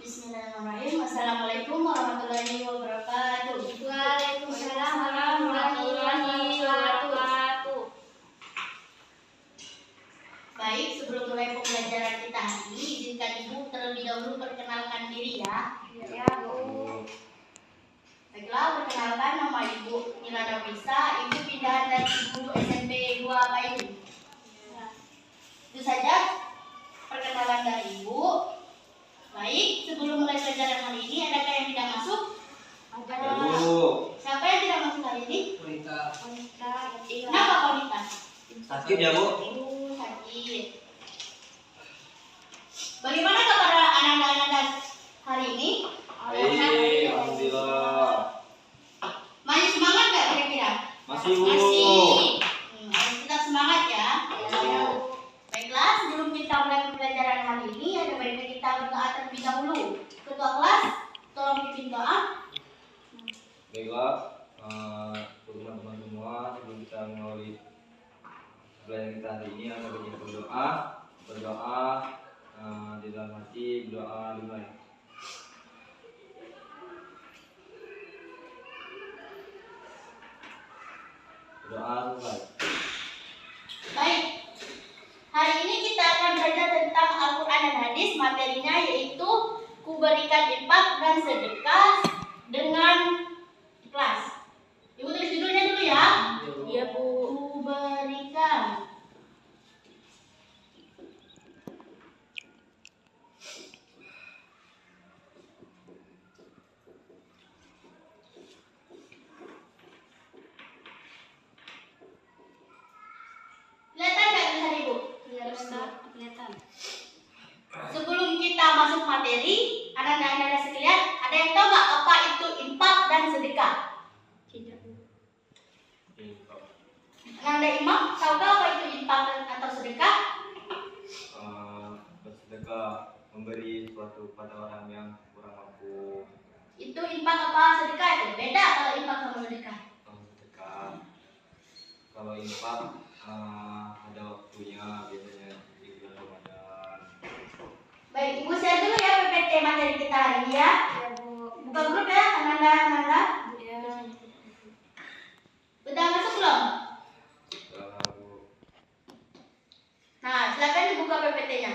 Bismillahirrahmanirrahim. Assalamualaikum warahmatullahi wabarakatuh. Waalaikumsalam warahmatullahi wabarakatuh. Baik, sebelum mulai pembelajaran kita hari ini, izinkan Ibu terlebih dahulu perkenalkan diri ya. Ya, Bu. Baiklah, perkenalkan nama Ibu Nila Nafisa, Ibu pindahan dari Ibu SMP 2 Bayu. Itu saja perkenalan dari Ibu. Baik, sebelum mulai pelajaran hari ini, adakah yang tidak masuk? Ada Siapa yang tidak masuk hari ini? wanita. Kenapa wanita? Sakit ya, Bu? Sakit. Bagaimana kabar anak-anak hari ini? Baik, alhamdulillah. Masih semangat nggak kira-kira? Masih, Bu. Masih. Harus tetap semangat ya. Baiklah, sebelum kita mulai pembelajaran hari ini, ada baiknya kita berdoa terlebih dahulu. Ketua kelas, tolong pimpin doa. Baiklah, teman-teman semua, sebelum kita mengawali pelajaran kita hari ini, ada baiknya berdoa di dalam hati, berdoa dimulai. Berdoa selesai. Baik. Hari ini kita akan belajar tentang Al-Quran dan Hadis. Materinya yaitu kuberikan infak dan sedekah dengan ikhlas. Ibu tulis judulnya dulu ya. Iya, Bu. Kuberikan. Kelihatan nggak tulisan Ibu? Kelihatan. Sebelum kita masuk materi, anak-anak sekalian, ada yang tahu nggak apa itu infak dan sedekah? Tidak, Bu. Anak imam, tahu nggak apa itu infak atau sedekah? Bersedekah, memberi sesuatu kepada orang yang kurang mampu. Itu infak apa sedekah itu? Beda kalau infak sama sedekah. Sedekah. Kalau infak ada waktunya, biasanya di bulan Ramadan. Baik, Ibu share dulu ya PPT materi kita hari ini ya. Iya, Bu. Buka grup ya, anak-anak. Iya. Udah masuk belum? Lalu Nah, silakan dibuka PPT-nya.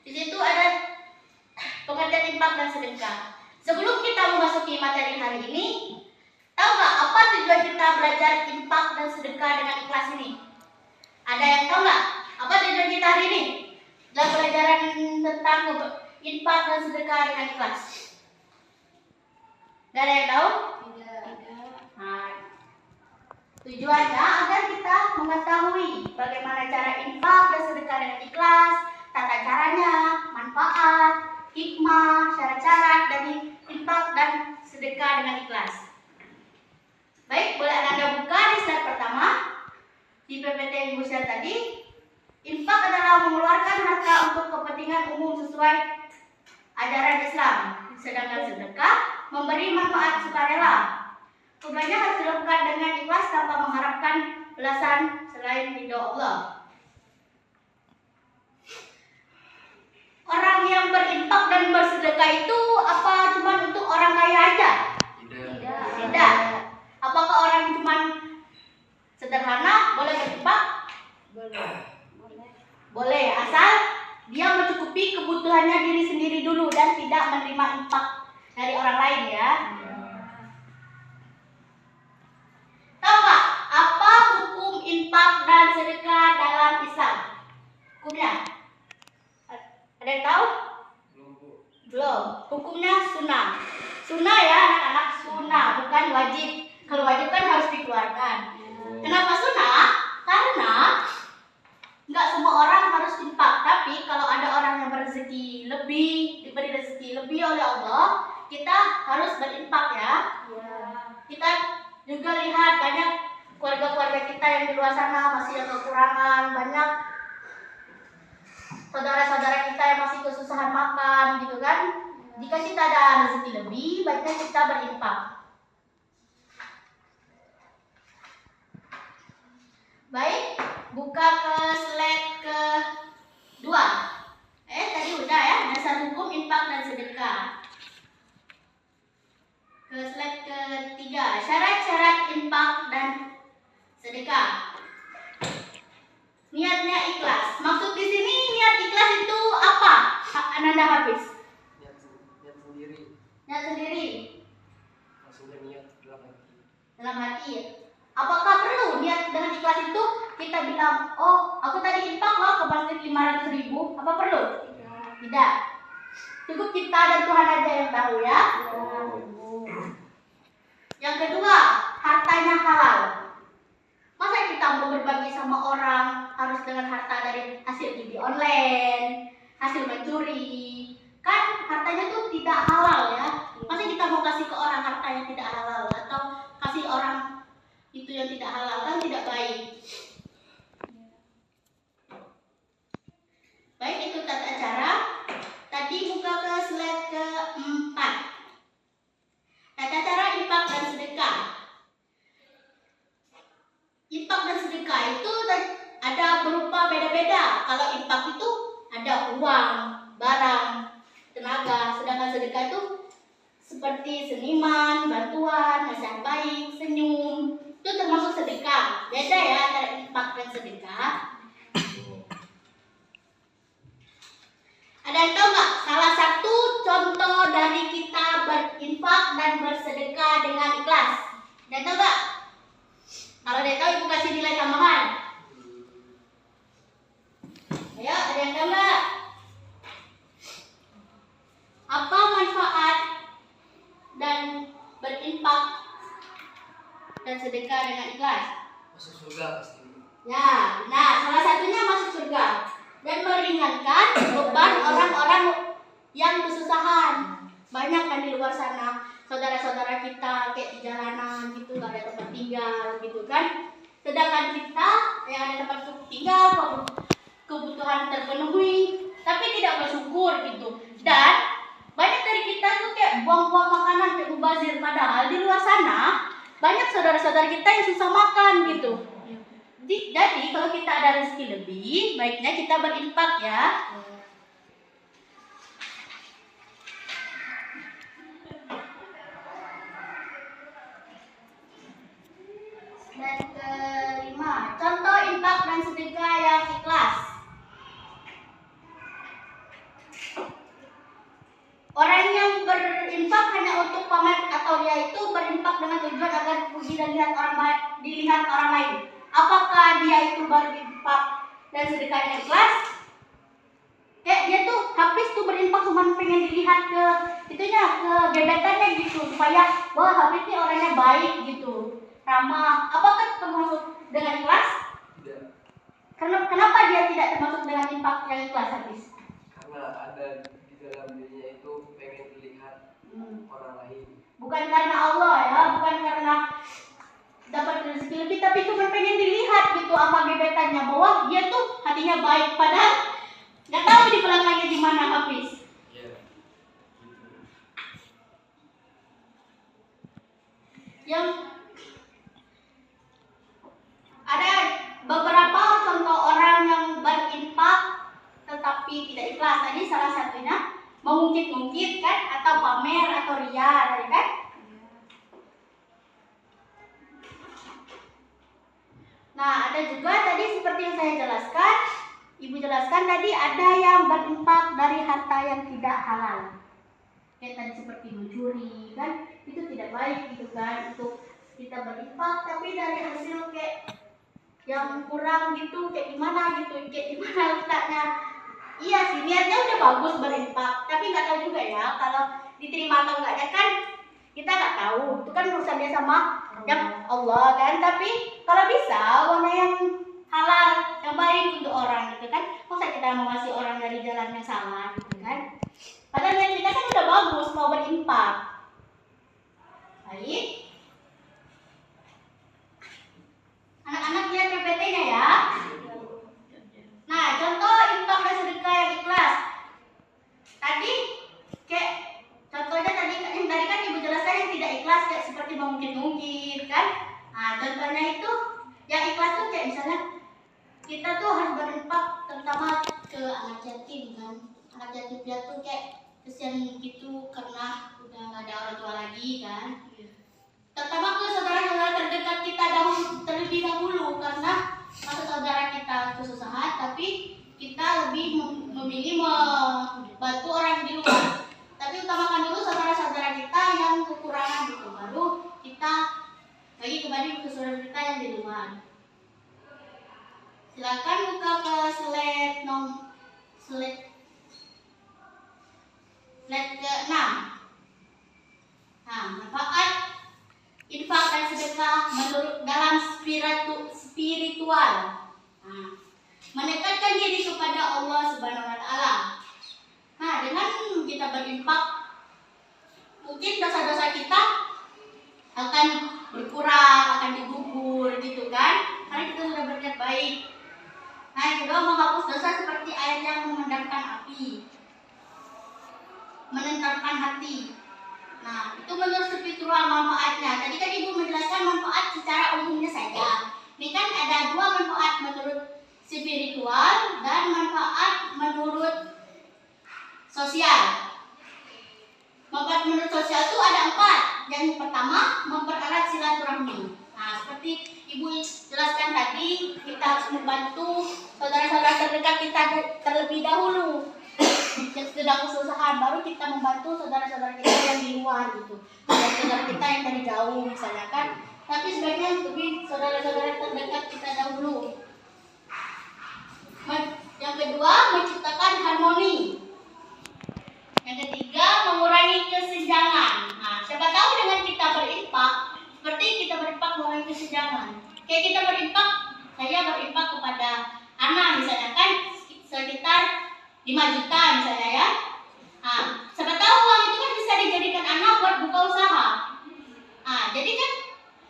Di situ ada pengertian infak dan sedekah. Sebelum kita memasuki materi hari ini, tahu nggak apa tujuan kita belajar infak dan sedekah dengan kelas ini? Ada yang tahu nggak? Apa tujuan kita hari ini? Dalam pelajaran tentang infak dan sedekah dengan kelas. Gak ada yang tahu? Tidak. Nah, tujuannya agar kita mengetahui bagaimana cara infak dan sedekah dengan ikhlas, tata caranya, manfaat, hikmah, syarat-syarat dari infak dan sedekah dengan ikhlas. Baik, boleh Anda buka di slide pertama di PPT yang Ibu share tadi. Infak adalah mengeluarkan harta untuk kepentingan umum sesuai ajaran Islam, sedangkan sedekah memberi manfaat sukarela. Keduanya harus dilakukan dengan ikhlas tanpa mengharapkan balasan selain ridho Allah. Orang yang berinfak dan bersedekah itu apa cuma untuk orang kaya aja? Tidak. Apakah orang yang cuma sederhana boleh berinfak? Boleh, asal dia mencukupi kebutuhannya diri sendiri dulu dan tidak menerima infak dari orang lain ya. Tahu nggak apa hukum infak dan sedekah dalam Islam? Hukumnya? Ada yang tahu? Belum. Hukumnya sunnah. Sunnah ya anak-anak, sunnah bukan wajib. Kalau wajib kan harus dikeluarkan. Kenapa sunnah? Karena nggak semua orang harus infak. Tapi kalau ada orang yang berrezeki lebih, diberi rezeki lebih oleh Allah, kita harus berinfak ya. Kita juga lihat banyak keluarga-keluarga kita yang di luar sana masih yang kekurangan, banyak saudara-saudara kita yang masih kesusahan makan gitu kan. Jika kita ada rezeki lebih, baiknya kita berinfak. Baik, buka ke slide ke-2. Tadi udah ya, dasar hukum infak dan sedekah. sedekah. Ke slide ketiga, syarat-syarat infak dan sedekah. Niatnya ikhlas. Maksud di sini niat ikhlas itu apa? Ananda Hafiz. Niat sendiri. Niat sendiri. Maksudnya niat dalam hati. Dalam hati. Apakah perlu niat dengan ikhlas itu kita bilang, oh aku tadi infak loh ke masjid 500.000, apa perlu? Tidak. Cukup kita dan Tuhan aja yang tahu ya. Yang kedua, hartanya halal. Masa kita mau berbagi sama orang harus dengan harta dari hasil judi online, hasil mencuri? Kan hartanya tuh tidak halal ya. Masa kita mau kasih ke orang harta yang tidak halal atau kasih orang itu yang tidak halal, kan tidak baik. Baik, itu tata cara. Tadi buka ke slide keempat. Tata cara infak dan sedekah. Infak dan sedekah itu ada berupa beda-beda. Kalau infak itu ada uang, barang, tenaga. Sedangkan sedekah itu seperti seniman, bantuan, nasihat baik, senyum. Itu termasuk sedekah. Beda ya antara infak dan sedekah. Ada yang tahu nggak salah satu contoh dari kita berinfak dan bersedekah dengan ikhlas? Ada yang tahu nggak? Kalau ada yang tahu, ibu kasih nilai tambahan. Ayo, ada yang tahu nggak? Apa manfaat dan berinfak dan sedekah dengan ikhlas? Masuk surga pasti. Ya, nah salah satunya masuk surga dan meringankan beban orang-orang yang kesusahan. Banyak kan di luar sana saudara-saudara kita kayak di jalanan gitu, gak ada tempat tinggal gitu kan. Sedangkan kita yang ada tempat tinggal, kebutuhan terpenuhi, tapi tidak bersyukur gitu. Dan banyak dari kita tuh kayak buang-buang makanan kayak mubazir, padahal di luar sana banyak saudara-saudara kita yang susah makan gitu. Jadi kalau kita ada rezeki lebih, baiknya kita berinfak ya. Dan kelima, contoh infak dan sedekah yang ikhlas. Orang yang berinfak hanya untuk pamer atau dia itu berinfak dengan tujuan agar puji dan dilihat orang lain. Apakah dia itu berinfak dan sedekahnya ikhlas? Dia tuh habis tuh berinfak cuma pengen dilihat ke itunya, ke gebetannya gitu, supaya wah habis ini orangnya baik gitu, ramah. Apakah termasuk dengan ikhlas? Tidak. Kenapa dia tidak termasuk dengan infak yang ikhlas habis? Karena ada di dalam dirinya itu pengen dilihat orang lain. Bukan karena Allah ya, bukan karena dapat rezeki lebih, tapi cuma pengen dilihat gitu apa gebetannya, bahwa dia tuh hatinya baik, padahal nggak tahu di belakangnya gimana habis. Iya. Yang ada beberapa contoh orang yang berinfak tetapi tidak ikhlas. Tadi salah satunya mengungkit-ungkit kan, atau pamer atau ria tadi kan. Nah, ada juga tadi seperti yang saya jelaskan, ibu jelaskan tadi, ada yang berinfak dari harta yang tidak halal. Kayak tadi seperti mencuri kan, itu tidak baik gitu kan, untuk kita berinfak tapi dari hasil kayak yang kurang gitu, kayak gimana letaknya. Iya sih, niatnya udah bagus berinfak, tapi nggak tahu juga ya kalau diterima atau enggaknya kan kita nggak tahu. Itu kan urusan dia sama yang Allah kan. Tapi kalau bisa uangnya yang halal, yang baik untuk orang gitu kan. Masa kita mau ngasih orang dari jalan yang salah gitu kan. Padahal niat kita kan udah bagus mau berinfak. Baik. Anak-anak lihat PPT-nya ya. Nah, contoh infak dan sedekah yang ikhlas. Tadi kayak contohnya yang tadi kan ibu jelaskan yang tidak ikhlas kayak seperti mungkin kan. Nah, contohnya itu yang ikhlas tuh kayak misalnya kita tuh harus berinfak terutama ke anak yatim kan. Anak yatim piatu kayak kesian gitu karena udah nggak ada orang tua lagi kan. Terutama ke saudara-saudara terdekat kita terlebih dahulu, karena masa saudara kita kesusahan tapi kita lebih memilih membantu orang di luar. Tapi utamakan dulu saudara-saudara kita yang kekurangan gitu, baru kita bagi kepada saudara kita yang di luar. Silakan buka ke slide ke-6. Nah, manfaat infak dan sedekah menurut dalam spiritual. Nah, mendekatkan diri kepada Allah Subhanahu wa taala. Nah, dengan kita berinfak, mungkin dosa-dosa kita akan berkurang, akan digugur gitu kan? Karena kita sudah berniat baik. Nah, yang kedua, menghapus dosa seperti air yang memadamkan api, menenteramkan hati. Nah, itu menurut spiritual manfaatnya. Tadi kan Ibu menjelaskan manfaat secara umumnya saja. Ini kan ada dua manfaat menurut spiritual dan manfaat menurut sosial. Manfaat menurut sosial itu ada 4. Yang pertama, mempererat silaturahmi. Nah, seperti Ibu jelaskan tadi, kita harus membantu saudara-saudara terdekat kita terlebih dahulu yang sedang kesusahan, baru kita membantu saudara-saudara kita yang di luar gitu, saudara kita yang dari jauh misalnya kan. Tapi sebaiknya lebih saudara-saudara terdekat kita dahulu. Yang kedua, menciptakan harmoni. Yang ketiga, mengurangi kesenjangan. Nah, siapa tahu dengan kita berinfak, seperti kita berinfak mengurangi kesenjangan. Kayak kita berinfak, saya berinfak kepada anak misalnya kan, sekitar 5 juta misalnya ya. Nah, siapa tahu uang itu kan bisa dijadikan anak buat buka usaha. Nah, jadi kan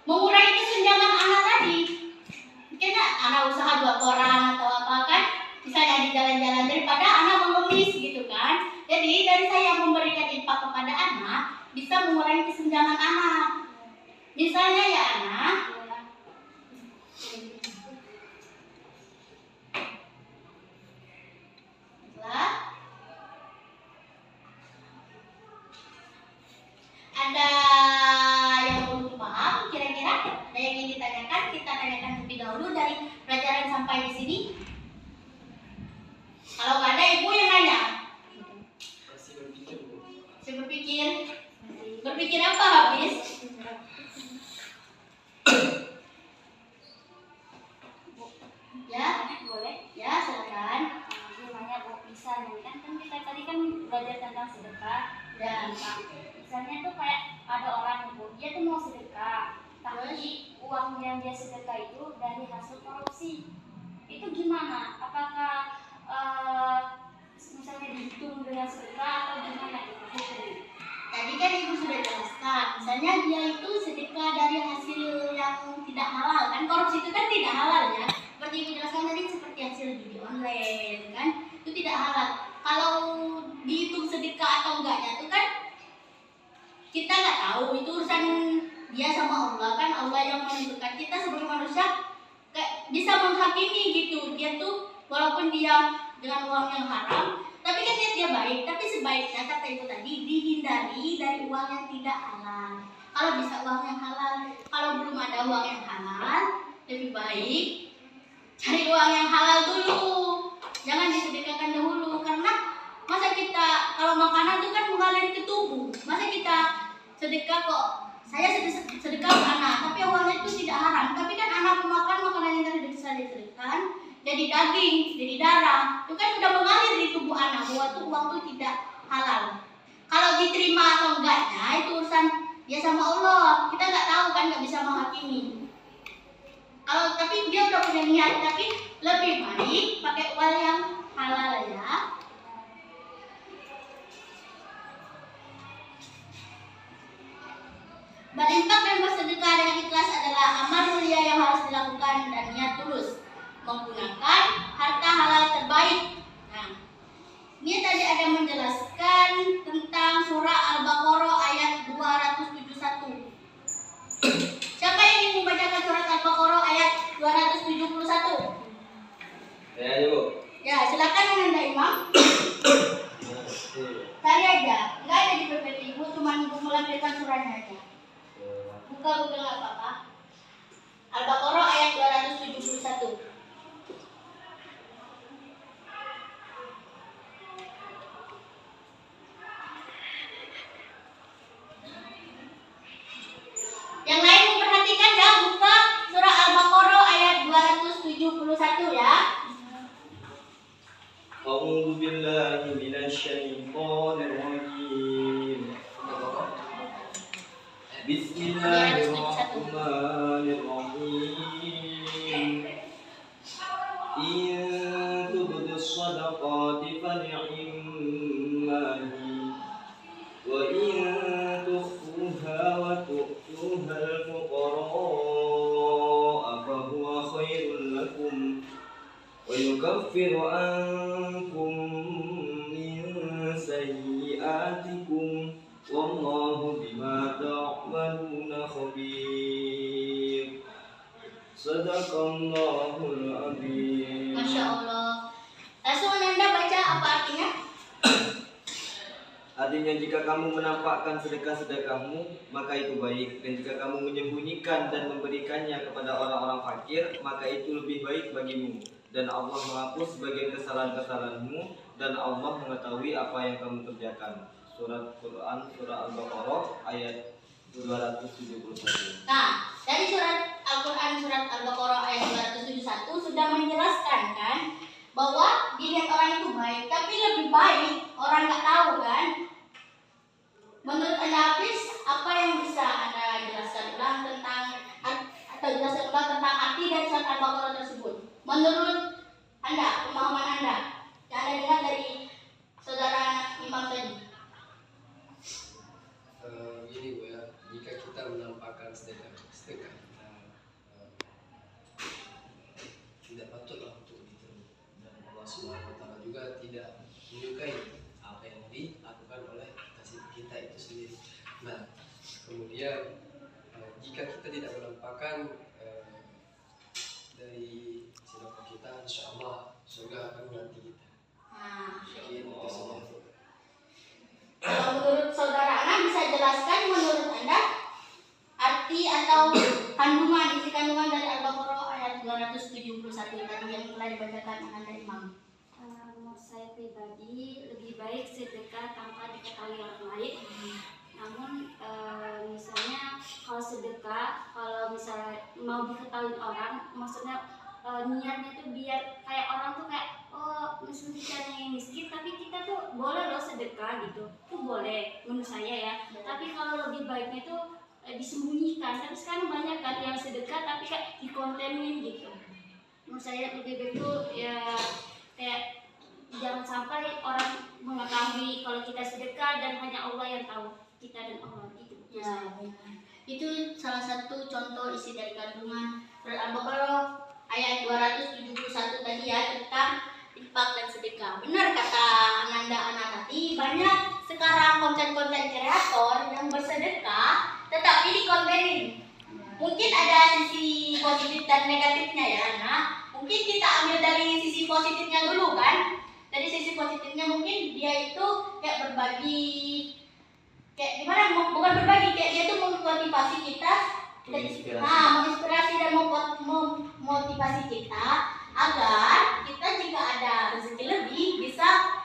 mengurangi kesenjangan anak tadi. Mungkin anak usaha 2 orang atau apa kan, misalnya di jalan-jalan, daripada anak mengemis gitu kan. Jadi dari saya memberikan infak kepada anak bisa mengurangi kesenjangan anak. Misalnya ya anak, ada yang belum paham kira-kira? Ada yang ingin ditanyakan? Kita tanyakan terlebih dahulu dari pelajaran sampai di sini. Kalau nggak ada, Ibu yang nanya. Masih berpikir, Bu. Saya berpikir apa habis? Ya, boleh. Ya, silakan. Gimana Bu, misalnya kan kita tadi kan belajar tentang sedekah dan infak. Misalnya tuh kayak ada orang Bu, dia tuh mau sedekah, tapi uang yang dia sedekah itu dari hasil korupsi. Itu gimana? Apakah misalnya dihitung dengan sedekah atau gimana gitu? Tadi kan Ibu sudah jelaskan, misalnya dia itu sedekah dari hasil yang tidak halal kan, korupsi itu kan tidak halal ya. Seperti Ibu jelaskan tadi, seperti hasil judi online kan, itu tidak halal. Kalau dihitung sedekah atau enggaknya itu kan kita nggak tahu, itu urusan dia sama Allah kan, Allah yang menentukan. Kita sebagai manusia kayak bisa menghakimi gitu, dia tuh walaupun dia dengan uang yang haram, tapi kan dia baik. Tapi sebaiknya kata Ibu tadi dihindari dari uang yang tidak halal. Kalau bisa uang yang halal, kalau belum ada uang yang halal, lebih baik cari uang yang halal dulu. Jangan disedekahkan dahulu, karena masa kita kalau makanan itu kan mengalir ke tubuh. Masa kita sedekah kok, saya sedekah ke anak, tapi uangnya itu tidak haram. Tapi kan anak memakan makanan yang tadi bisa disedekahkan, jadi daging, jadi darah, itu kan udah mengalir di tubuh anak, bahwa itu uang itu tidak halal. Kalau diterima atau enggaknya itu urusan dia sama Allah, kita nggak tahu kan, nggak bisa menghakimi. Kalau tapi dia udah punya niat, tapi lebih baik pakai uang yang halal ya. Berinfak dan bersedekah dengan ikhlas adalah amal mulia yang harus dilakukan dan niat tulus, menggunakan harta halal terbaik. Nah, ini tadi ada menjelaskan tentang surah Al-Baqarah ayat 271. Siapa yang ingin membacakan surat Al-Baqarah ayat 271? Ya, Bu. Ya, silakan Anda Imam. Cari aja. nggak ada di PPT Ibu, cuma Ibu melampirkan suratnya aja. Buka nggak apa-apa. Al-Baqarah ayat 271. Yang lain memperhatikan ya, buka surah Al-Baqarah ayat 271 ya. أعوذ بالله من الشيطان الرجيم بسم الله الرحمن الرحيم إن تبدوا الصدقات فنعما هي وإن تخفوها وتؤتوها الفقراء فهو خير لكم ويكفر عنكم من سيئاتكم والله بما تعملون خبير صدق الله العظيم. Masya Allah. Langsung Anda baca apa artinya? Artinya jika kamu menampakkan sedekah-sedekahmu maka itu baik, dan jika kamu menyembunyikan dan memberikannya kepada orang-orang fakir maka itu lebih baik bagimu, dan Allah menghapus sebagian kesalahan-kesalahanmu, dan Allah mengetahui apa yang kamu kerjakan. Surat Quran surah Al-Baqarah ayat 271. Nah, dari surat Al-Quran surat Al-Baqarah ayat 271 sudah menjelaskan kan bahwa dilihat orang itu baik, tapi lebih baik orang nggak tahu kan. Menurut Anda Hafiz, apa yang bisa Anda jelaskan ulang tentang arti dari surat Al-Baqarah tersebut? Menurut Anda, pemahaman Anda yang Anda dengar dari saudara Imam tadi. Gini Bu ya, jika kita menampakkan sedekah kita tidak patutlah untuk ditiru, dan Allah Subhanahu wa Ta'ala juga tidak menyukai apa yang dilakukan oleh kasih kita itu sendiri. Nah, kemudian jika kita tidak menampakkan dari sedekah kita, insya Allah surga akan menanti kita. Nah, Mungkin itu saja. kalau menurut saudara Ana bisa jelaskan menurut Anda arti atau isi kandungan dari Al-Baqarah ayat 271 tadi yang telah dibacakan oleh Imam. Menurut saya pribadi lebih baik sedekah tanpa diketahui orang lain. Namun misalnya kalau sedekah, kalau misalnya mau diketahui orang, maksudnya niatnya tuh biar kayak orang tuh kayak misalnya kita yang miskin tapi kita tuh boleh loh sedekah gitu, tuh boleh menurut saya ya. Tapi kalau lebih baiknya tuh disembunyikan. Tapi sekarang banyak kan yang sedekah tapi kayak dikontenin gitu. Menurut saya lebih baik tuh ya kayak jangan sampai orang mengetahui kalau kita sedekah dan hanya Allah yang tahu, kita dan Allah gitu. Ya, itu salah satu contoh isi dari kandungan surat Al-Baqarah ayat 271 tadi ya, tentang infak dan sedekah. Benar kata Ananda tadi, banyak sekarang konten-konten kreator yang bersedekah tetapi dikontenin. Mungkin ada sisi positif dan negatifnya ya, nah mungkin kita ambil dari sisi positifnya dulu kan. Dari sisi positifnya mungkin dia itu kayak berbagi, kayak gimana, bukan berbagi, kayak dia tuh memotivasi kita, menginspirasi dan memotivasi kita agar kita jika ada rezeki lebih bisa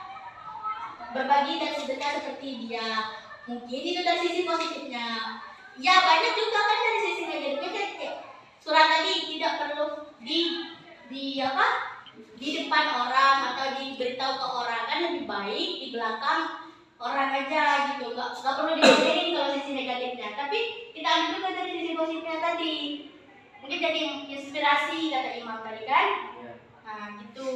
berbagi dan sedekah seperti dia. Mungkin itu dari sisi positifnya. Ya banyak juga kan dari sisi negatifnya, kayak surat tadi tidak perlu di depan orang atau diberitahu ke orang, kan lebih baik di belakang orang aja gitu, nggak perlu diomongin kalau sisi negatifnya. Tapi kita ambil juga dari sisi positifnya tadi, mungkin jadi inspirasi kata Imam tadi kan. Nah gitu.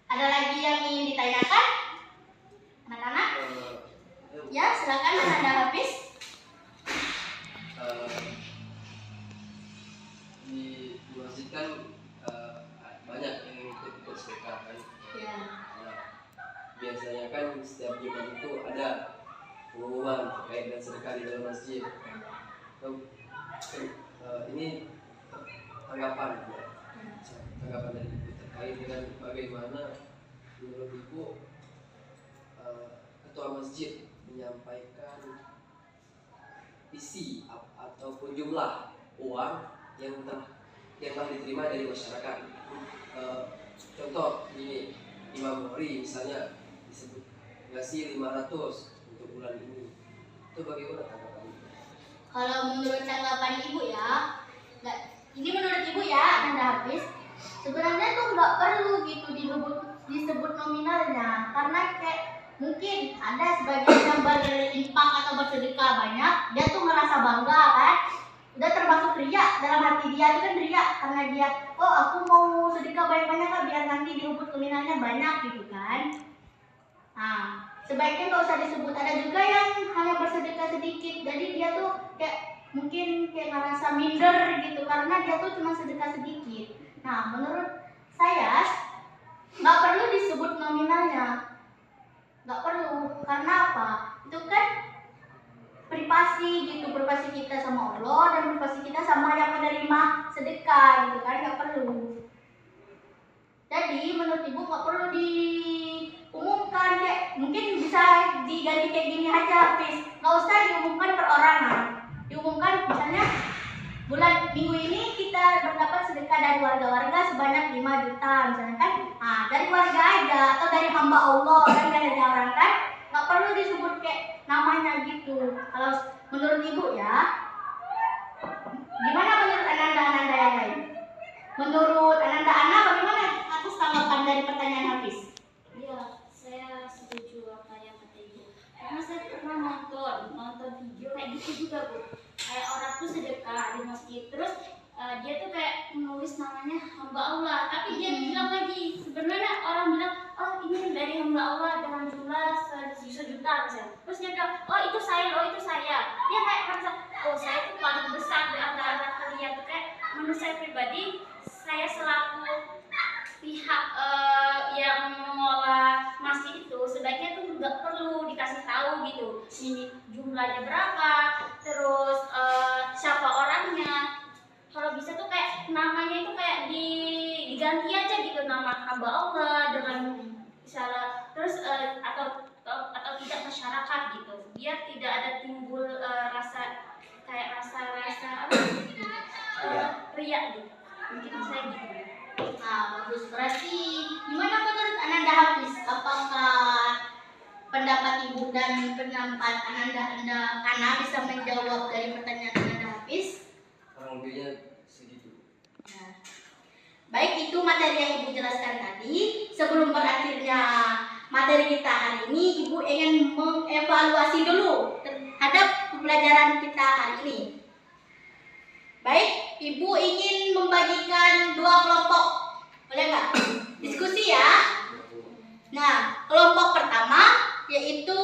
Ada lagi yang ingin ditanyakan anak-anak? Ya silakan Anda Hafiz. Di masjid kan banyak yang ikut sedekah kan. Ya. Nah, biasanya kan setiap Jumat itu ada pengumuman terkait dengan sedekah di dalam masjid. ini tanggapan ya. Tanggapan dari Ibu terkait dengan bagaimana menurut Ibu ketua masjid menyampaikan isi ataupun jumlah uang yang telah diterima dari masyarakat. Contoh ini Imam Bukhari misalnya disebut ngasih 500 untuk bulan ini. Itu bagaimana tanggapan Ibu? Kalau menurut tanggapan ibu ya, ini menurut ibu ya, Anda habis. Sebenarnya tuh nggak perlu gitu disebut nominalnya, karena kayak mungkin ada sebagian yang berinfak atau bersedekah banyak, dia tuh ngerasa bangga kan, udah termasuk riya dalam hati dia itu kan riya karena dia, oh aku mau sedekah banyak-banyak kan biar nanti dirubut nominalnya banyak gitu kan. Nah, sebaiknya nggak usah disebut. Ada juga yang hanya bersedekah sedikit, jadi dia tuh kayak mungkin kayak ngerasa minder gitu karena dia tuh cuma sedekah sedikit. Nah, menurut saya nggak perlu disebut nominalnya, nggak perlu. Karena apa? Itu kan privasi gitu, privasi kita sama Allah dan privasi kita sama yang menerima sedekah gitu kan, nggak perlu. Jadi menurut ibu nggak perlu diumumkan, kayak mungkin bisa diganti kayak gini aja, please. Nggak usah diumumkan perorangan. Diumumkan misalnya bulan minggu ini kita berdapat sedekah dari warga-warga sebanyak 5 juta misalnya kan. Nah, dari warga aja atau dari hamba Allah kan, dari orang kan. Nggak perlu disebut kayak namanya gitu. Kalau menurut ibu ya, gimana menurut Ananda yang lain? Menurut Ananda bagaimana atas tanggapan dari pertanyaan Hafiz? Iya, saya setuju apa yang kata Ibu. Karena saya pernah nonton video kayak gitu juga, Bu. Kayak orang tuh sedekah di masjid, terus dia tuh kayak menulis namanya hamba Allah, tapi dia bilang lagi sebenarnya orang bilang, oh ini dari hamba Allah dengan jumlah sejuta misalnya. Terus dia bilang, oh itu saya, oh itu saya. Dia kayak merasa, oh saya itu paling besar di antara kalian. Tuh kayak menurut saya pribadi, saya selaku pihak yang mengelola masjid itu sebaiknya tuh nggak perlu dikasih tahu gitu ini jumlahnya berapa, terus siapa orangnya. Kalau bisa tuh kayak namanya itu kayak diganti aja gitu, nama hamba Allah dengan misalnya, terus atau tidak masyarakat gitu, biar tidak ada timbul rasa apa riak gitu. Mungkin saya gitu. Nah, bagus. Berarti gimana menurut Ananda Hafiz? Apakah pendapat ibu dan pendapat Ana bisa menjawab dari pertanyaan Ananda Hafiz? Kurang lebihnya segitu. Nah, baik, itu materi yang ibu jelaskan tadi. Sebelum berakhirnya materi kita hari ini, ibu ingin mengevaluasi dulu terhadap pembelajaran kita hari ini. Baik, ibu ingin membagikan 2 kelompok, boleh nggak? Diskusi ya. Nah, kelompok pertama yaitu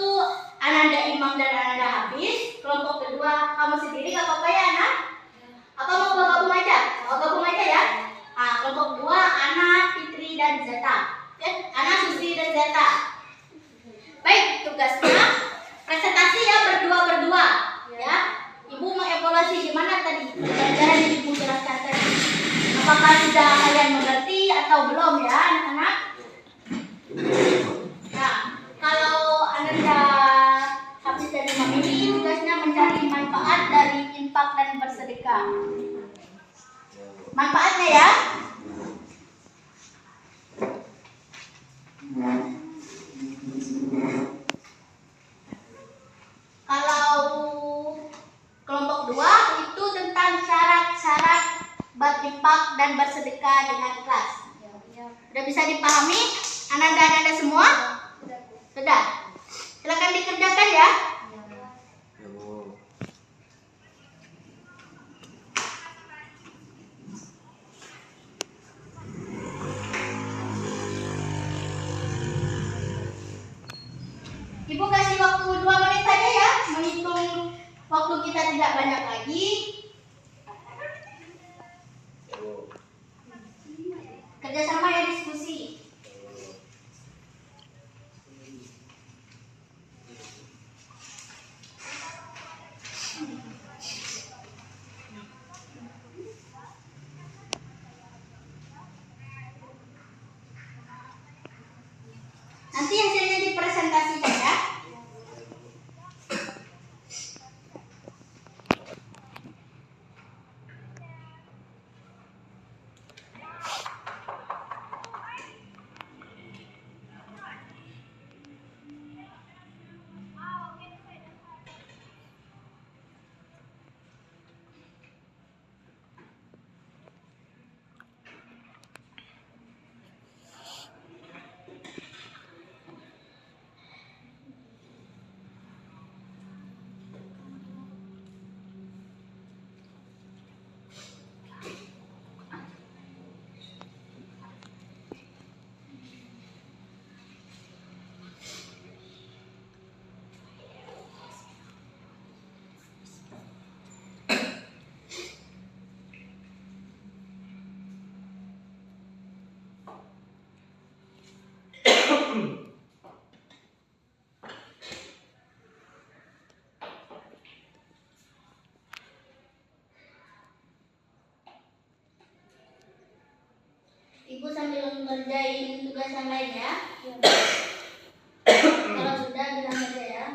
Ananda Imam dan Ananda Hafiz. Kelompok kedua kamu sendiri, nggak apa-apa ya, Ana? Apa mau gabung aja? Mau gabung aja ya. Nah, kelompok 2 Ana, Fitri dan Zeta. Ana, Susi dan Zeta. Baik, tugasnya presentasi ya, berdua ya. Ibu mengevaluasi gimana tadi pelajaran yang ibu jelaskan tadi. Apakah sudah kalian mengerti atau belum ya, anak-anak? Nah, kalau Ananda Hafiz dan Imam ini tugasnya mencari manfaat dari infak dan bersedekah. Manfaatnya ya. Kalau kelompok 2 itu tentang syarat-syarat berinfak dan bersedekah dengan ikhlas. Sudah bisa dipahami Ananda semua? Sudah. Silakan dikerjakan ya. Ibu kasih waktu 2 menit saja ya, menghitung waktu kita tidak banyak lagi. Kerjasama ya, diskusi. ngerjain tugas yang lain ya. Kalau sudah bilang saja ya.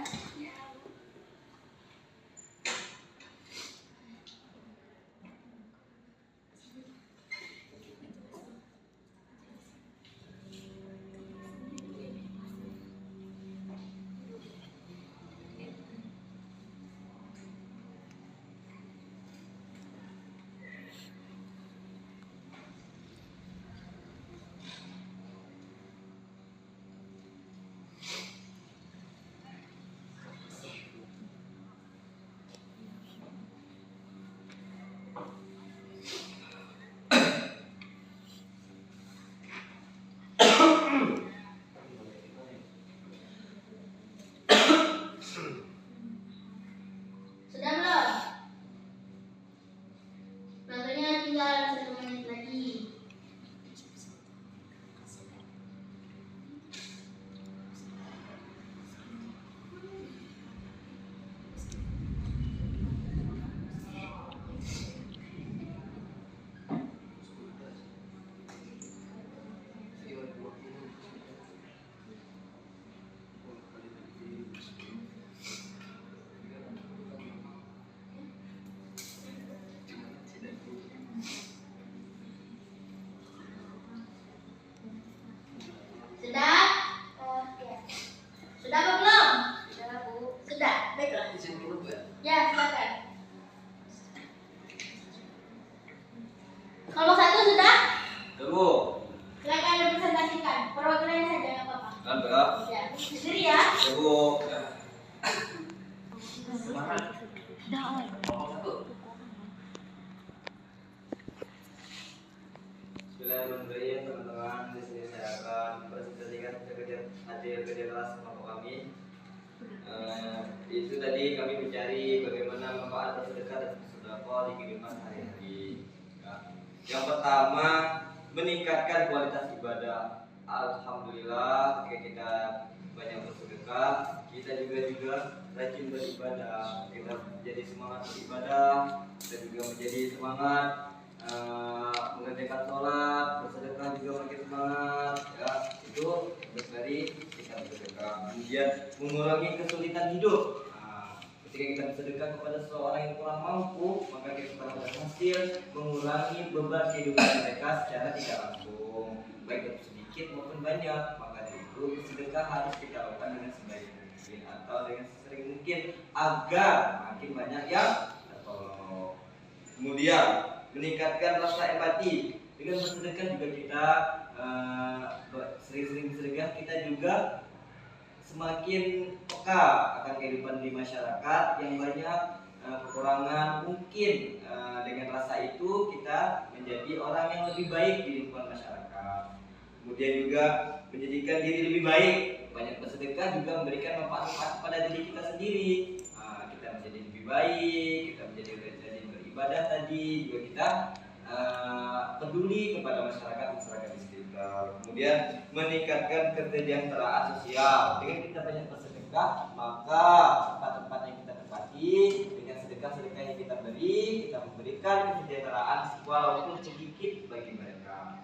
Sudah belum? Waktunya tinggal 1 menit lagi. Sudah? Ya. Sudah apa belum? Sudah Bu. Sudah, baiklah. Izin dulu Bu ya. Ya, silakan. Kelompok 1 sudah? Tunggu. Silakan representasikan. Perwakilannya saja, nggak apa-apa. Ada. Ya, sendiri ya. Tunggu. Semangat. Kelompok 1. Bismillahirrahmanirrahim, teman-teman. Di sini saya akan presentasikan hasil kerja keras kelompok kami. Itu tadi kami mencari bagaimana manfaat bersedekah dan bersedekah di kehidupan sehari-hari. Nah, yang pertama, meningkatkan kualitas ibadah. Alhamdulillah, ketika kita banyak bersedekah, kita juga rajin beribadah. Kita menjadi semangat beribadah, kita juga menjadi semangat mengerjakan sholat, bersedekah juga makin semangat. Ya, itu dari kita bersedekah. Kemudian mengurangi kesulitan hidup. Nah, ketika kita bersedekah kepada seseorang yang kurang mampu, maka kita akan berhasil mengurangi beban kehidupan mereka secara tidak langsung, baik itu sedikit maupun banyak. Maka dari itu bersedekah harus kita lakukan dengan sebaik mungkin atau dengan sesering mungkin agar makin banyak yang tertolong. Kemudian meningkatkan rasa empati. Dengan bersedekah juga kita sering-sering bersedekah, kita juga semakin peka akan kehidupan di masyarakat yang banyak kekurangan. Mungkin dengan rasa itu kita menjadi orang yang lebih baik di lingkungan masyarakat. Kemudian juga menjadikan diri lebih baik. Banyak bersedekah juga memberikan manfaat kepada diri kita sendiri. Kita menjadi lebih baik, kita menjadi rajin beribadah tadi, juga kita peduli kepada masyarakat di sekitar. Kemudian meningkatkan kesejahteraan sosial. Dengan kita banyak bersedekah, maka tempat-tempat yang kita tempati dengan sedekah-sedekah yang kita beri, kita memberikan kesejahteraan walaupun sedikit bagi mereka.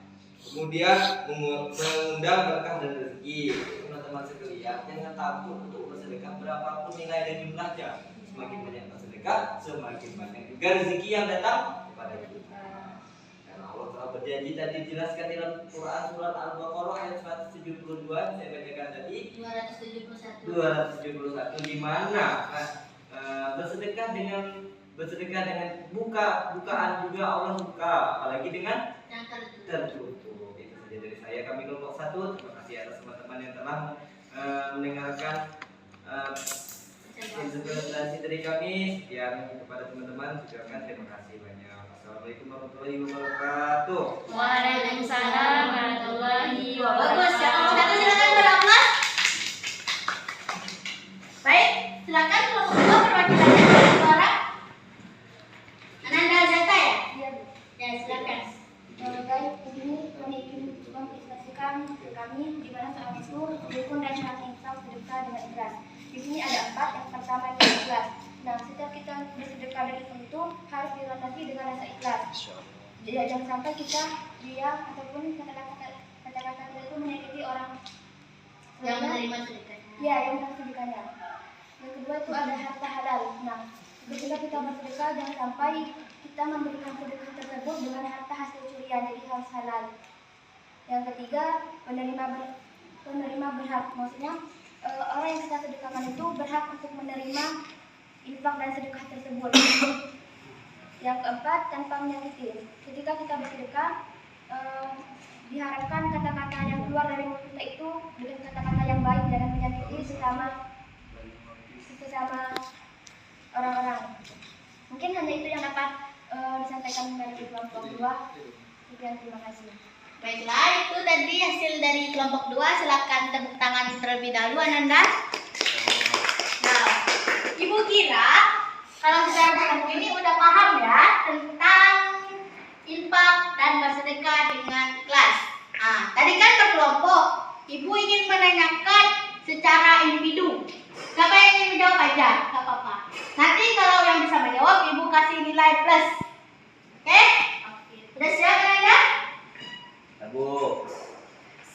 Kemudian mengundang berkah dan rezeki. Teman-teman sekalian, jangan takut untuk bersedekah berapapun nilai dan jumlahnya. Semakin banyak bersedekah, semakin banyak juga rezeki yang datang kepada kita. Karena Allah telah berjanji tadi dijelaskan dalam Quran surat Al-Baqarah ayat 172, saya bacakan tadi 271 di mana bersedekah dengan bukaan juga Allah buka, apalagi dengan Yang tertutup. Itu saja dari saya, kami kelompok 1. Terima kasih atas teman-teman yang telah mendengarkan presentasi dari kami. Sekian kepada teman-teman, ucapkan terima kasih banyak. Assalamualaikum warahmatullahi wabarakatuh. Waalaikumsalam warahmatullahi Bagus ya, wabarakatuh. kelompok 1 silakan beraplaus. Baik, silakan kelompok 2 perwakilannya satu orang. Ananda Zata ya? Iya, Bu. Ya, silakan. Guys, di sini kami ingin mempresentasikan kami di mana soal itu rukun dan syarat infak sedekah dengan ikhlas. Di sini ada 4. Yang pertama itu ikhlas. Nah, setiap kita bersedekah dari itu harus dilandasi dengan rasa ikhlas. Jadi jangan sampai kita diam ataupun kata-kata kata-kata kita itu menyakiti orang Yang menerima sedekah. ya yang menerima sedekahnya. Yang kedua itu ada harta halal. Nah, ketika kita bersedekah jangan sampai kita memberikan sedekah tersebut dengan harta hasil curian, jadi harus halal. Yang ketiga, penerima berhak, maksudnya orang yang kita sedekahkan itu berhak untuk menerima infak dan sedekah tersebut. Yang keempat, tanpa menyakiti. Ketika kita bersedekah, diharapkan kata-kata yang keluar dari mulut kita itu dengan kata-kata yang baik, jangan menyakiti sesama orang-orang. Mungkin hanya itu yang dapat disampaikan dari kelompok 2. Sekian, terima kasih. Baiklah, itu tadi hasil dari kelompok 2. Silakan tepuk tangan terlebih dahulu, Ananda. Nah, Ibu kira kalau sudah kelompok ini udah paham ya tentang infak dan bersedekah dengan ikhlas. Nah, tadi kan berkelompok. Ibu ingin menanyakan secara individu. Siapa yang ingin menjawab aja, nggak apa-apa. Nanti kalau yang bisa menjawab, Ibu kasih nilai plus. Oke? Udah siap, Ananda? Bu.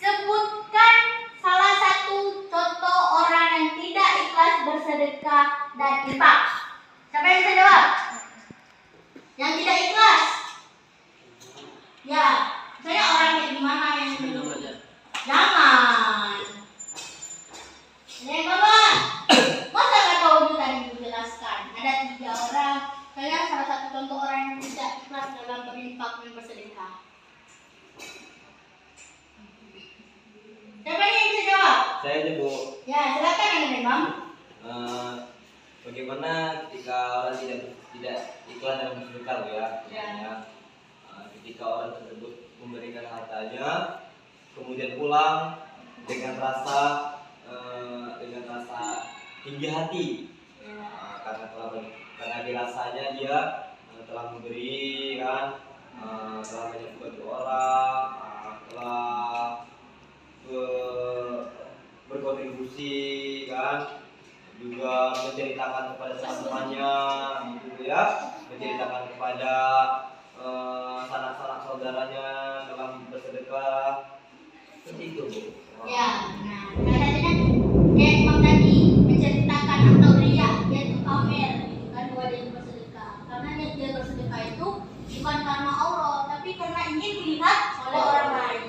Sebutkan salah satu contoh orang yang tidak ikhlas bersedekah dan infak. Siapa yang bisa jawab? Yang tidak ikhlas? Ya, saya orang kayak gimana yang jangan. Yang bapak, masa nggak tahu juga tadi dijelaskan? Ada 3 orang. Saya salah satu contoh orang yang tidak ikhlas dalam berinfak dan bersedekah. Siapa yang bisa jawab? Saya aja, Bu. Ya, silakan Anda, Imam. Bagaimana ketika orang tidak ikhlas dalam bersedekah, Bu ya? Ya. Ketika orang tersebut memberikan hartanya, kemudian pulang dengan rasa tinggi hati, karena dirasanya dia telah memberi kan, telah banyak membantu orang, telah berkontribusi kan, juga menceritakan kepada teman-temannya gitu ya, menceritakan kepada sanak-sanak saudaranya dalam bersedekah, seperti itu, Bu. Ya, nah, salah satunya kayak Imam tadi menceritakan atau ria, yaitu pamer, gitu kan, bahwa dia bersedekah. Karena niat dia bersedekah itu bukan karena Allah, tapi karena ingin dilihat oleh orang lain.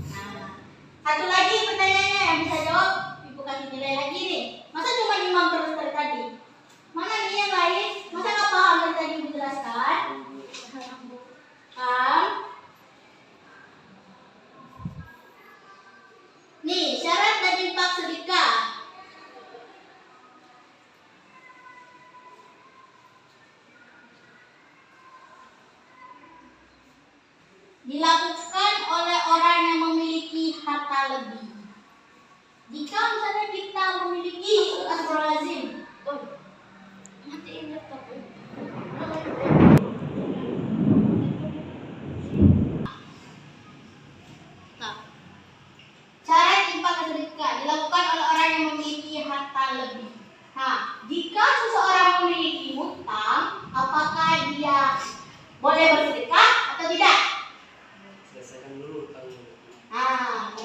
Nah, satu lagi pertanyaannya yang bisa jawab, Ibu kasih nilai lagi nih. Masa cuma Imam terus dari tadi? Mana nih yang lain? Masa nggak paham dari tadi Ibu jelaskan? Nih, syarat dan infak sedekah. Dilakukan oleh orang yang memiliki harta lebih. Jika misalnya kita memiliki astagfirullahaladzim, matiin laptop. Syarat infak dan sedekah dilakukan oleh orang yang memiliki harta lebih. Nah, jika seseorang memiliki hutang, apakah dia boleh bersedekah atau tidak? Selesaikan dulu utangnya. Nah,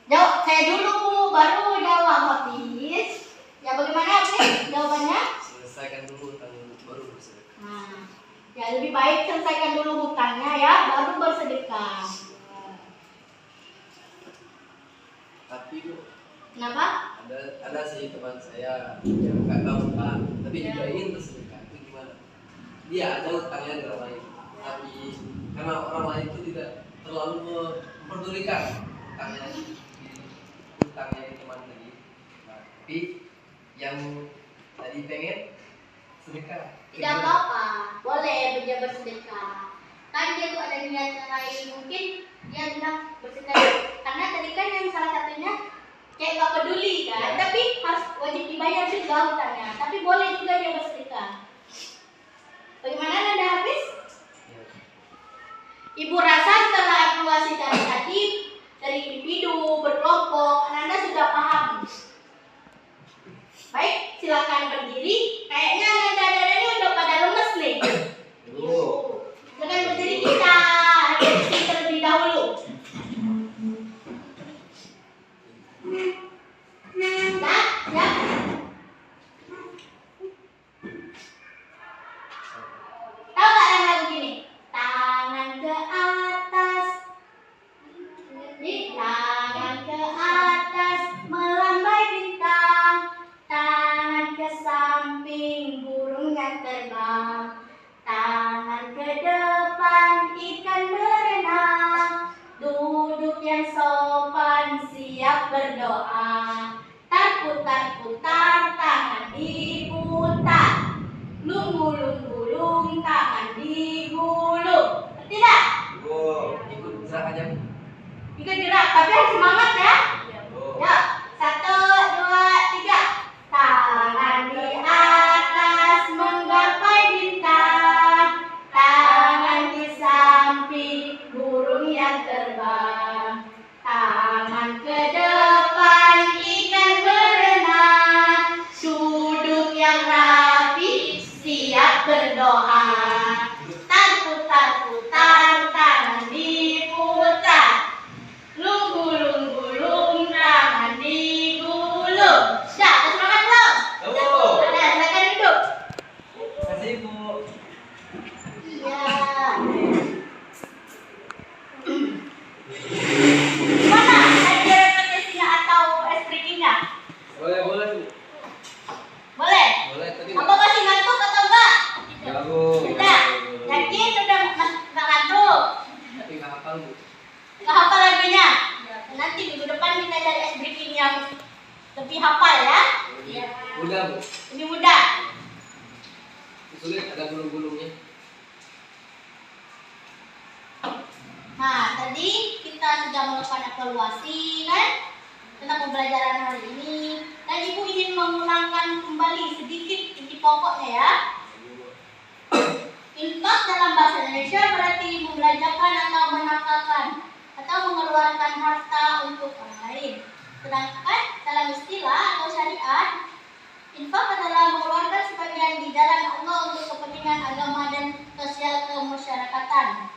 jawab saya dulu baru jawab Hafiz. Ya bagaimana Hafiz jawabannya? Selesaikan dulu utangnya baru bersedekah. Nah, ya lebih baik selesaikan dulu hutangnya ya, baru bersedekah. Tapi Bu, Kenapa? ada sih teman saya yang nggak tahu utang, tapi juga ingin bersedekah. Itu gimana? Dia ada utangnya ke orang lain, tapi karena orang lain itu tidak terlalu memperdulikan utangnya teman tadi. Nah, tapi yang tadi pengen sedekah. Tidak apa-apa, boleh dia bersedekah. Kan dia tuh ada niat yang lain, mungkin dia bilang bersedekah. Karena tadi kan yang salah satunya kayak gak peduli kan, tapi harus wajib dibayar juga hutangnya. Tapi boleh juga dia bersedekah. Bagaimana Anda Hafiz? Ibu rasa setelah evaluasi tadi dari individu, berkelompok, Anda sudah paham. Baik, silakan berdiri. Kayaknya Anda ini udah pada lemes nih. Dengan berdiri kita refleksi terlebih dahulu. ikan berenang. Duduk yang sopan, siap berdoa. Putar-putar, tangan diputar. Lung-gulung-gulung, tangan digulung. Ngerti tak? Oh. Ikut gerak aja. Ikut gerak, tapi harus semangat ya. Oh. Ya, 1, 2, 3. Tangan di atas menggapai bintang. Tangan di samping burung yang terbang. Tangan ke depan ikan berenang. Duduk yang rapi, siap berdoa. Putar-putar, tangan diputar. Lung-gulung-gulung, tangan digulung. Sudah, semangat belum? Oh. Sudah, silakan duduk. Kasih Ibu. Iya. Gimana? Ada repetisinya atau speakingnya? Boleh, boleh. Bu. Boleh? Boleh, tapi Apa masih ngantuk atau enggak? Bagus. Sudah. Yakin udah nggak ngantuk? tapi nggak hafal, Bu. Nggak hafal lagunya? Nanti minggu depan kita cari ice breaking yang lebih hafal ya. Iya. Udah, Bu. Lebih mudah. Sulit ada gulung-gulungnya. Nah, tadi kita sudah melakukan evaluasi kan tentang pembelajaran hari ini. Dan Ibu ingin mengulangkan kembali sedikit inti pokoknya ya. Infak dalam bahasa Indonesia berarti membelajarkan atau menafkahkan atau mengeluarkan harta untuk orang lain. Sedangkan dalam istilah atau syariat, infak adalah mengeluarkan sebagian di jalan Allah untuk kepentingan agama dan sosial kemasyarakatan.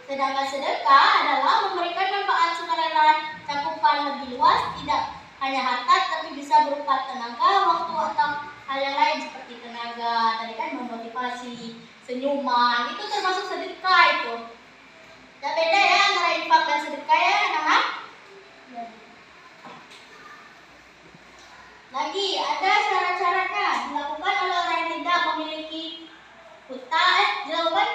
Sedangkan sedekah adalah memberikan manfaat sukarela cakupan lebih luas, tidak hanya harta tapi bisa berupa tenaga, waktu atau hal yang lain seperti tenaga, tadi kan memotivasi, senyuman, itu termasuk sedekah itu. Tidak beda ya antara infak dan sedekah ya anak-anak. Lagi ada syarat-syaratnya dilakukan oleh orang yang tidak memiliki dilakukan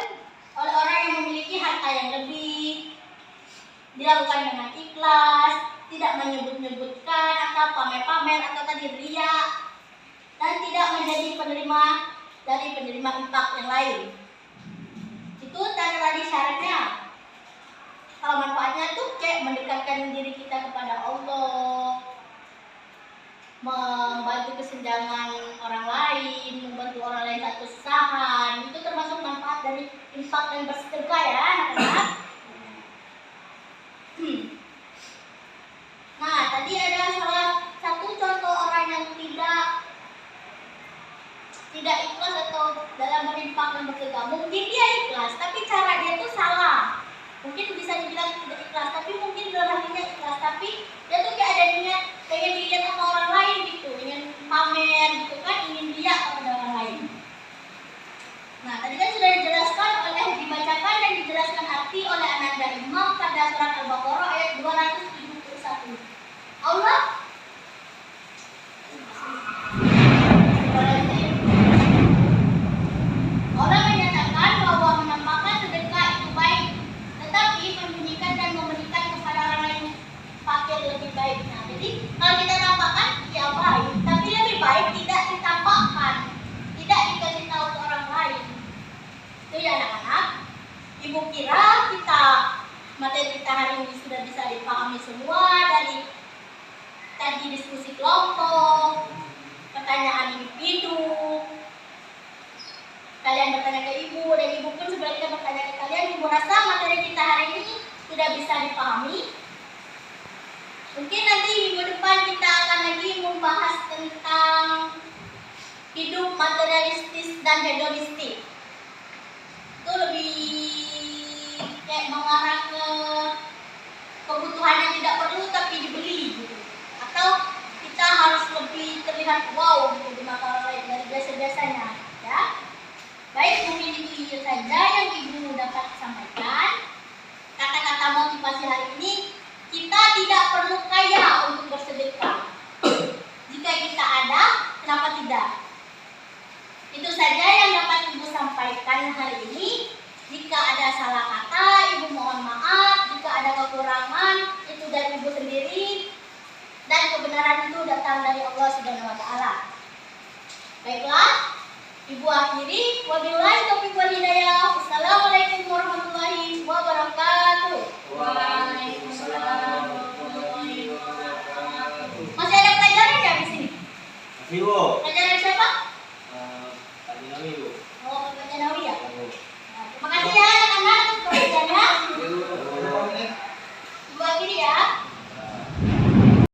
oleh orang yang memiliki harta yang lebih, dilakukan dengan ikhlas, tidak menyebut-nyebutkan atau pamer-pamer atau tadi riya, dan tidak menjadi penerima dari penerima infak yang lain. Itu tadi syaratnya. Kalau manfaatnya tuh kayak mendekatkan diri kita kepada Allah, membantu kesenjangan orang lain, membantu orang lain saat kesusahan, itu termasuk manfaat dari infak dan bersedekah ya anak-anak. Nah, tadi ada salah satu contoh orang yang tidak ikhlas atau dalam berinfak dan bersedekah. Mungkin dia ikhlas, tapi cara dia tuh salah. Mungkin bisa dibilang tidak ikhlas, tapi mungkin dalam hatinya ikhlas, tapi dia tuh kayak ada niat pengen dilihat sama orang lain gitu, ingin pamer gitu kan, ingin lihat kepada orang lain. Nah, tadi kan sudah dibacakan dan dijelaskan arti oleh Ananda Imam pada surat Al-Baqarah ayat 271. Allah orang menyatakan bahwa menampakkan sedekah itu baik, tetapi membunyikan dan memberikan kepada orang lain fakir lebih baik. Nah, jadi kalau kita nampakkan ya baik, tapi lebih baik tidak ditampakkan, tidak dikasih tahu ke orang lain. Itu ya anak-anak. Ibu kira materi kita hari ini sudah bisa dipahami semua dari tadi diskusi kelompok, pertanyaan individu. Kalian bertanya ke ibu dan ibu pun sebaliknya bertanya ke kalian. Ibu rasa materi kita hari ini sudah bisa dipahami. Mungkin nanti minggu depan kita akan lagi membahas tentang hidup materialistis dan hedonistik. Itu lebih kayak mengarah ke kebutuhan yang tidak perlu tapi dibeli gitu. Atau kita harus lebih terlihat wow gitu di mata orang lain dari biasa-biasanya ya. Baik, mungkin itu saja yang ibu dapat sampaikan. Kata-kata motivasi hari ini, kita tidak perlu kaya untuk bersedekah. Jika kita ada, kenapa tidak? Itu saja yang dapat ibu sampaikan hari ini. Jika ada salah kekurangan itu dari ibu sendiri, dan kebenaran itu datang dari Allah Subhanahu wa taala. Baiklah, ibu akhiri, wabillahi taufiq wal hidayah. Wassalamualaikum warahmatullahi wabarakatuh. Waalaikumsalam warahmatullahi wabarakatuh. Masih ada pelajaran nggak di sini? Masih, Bu.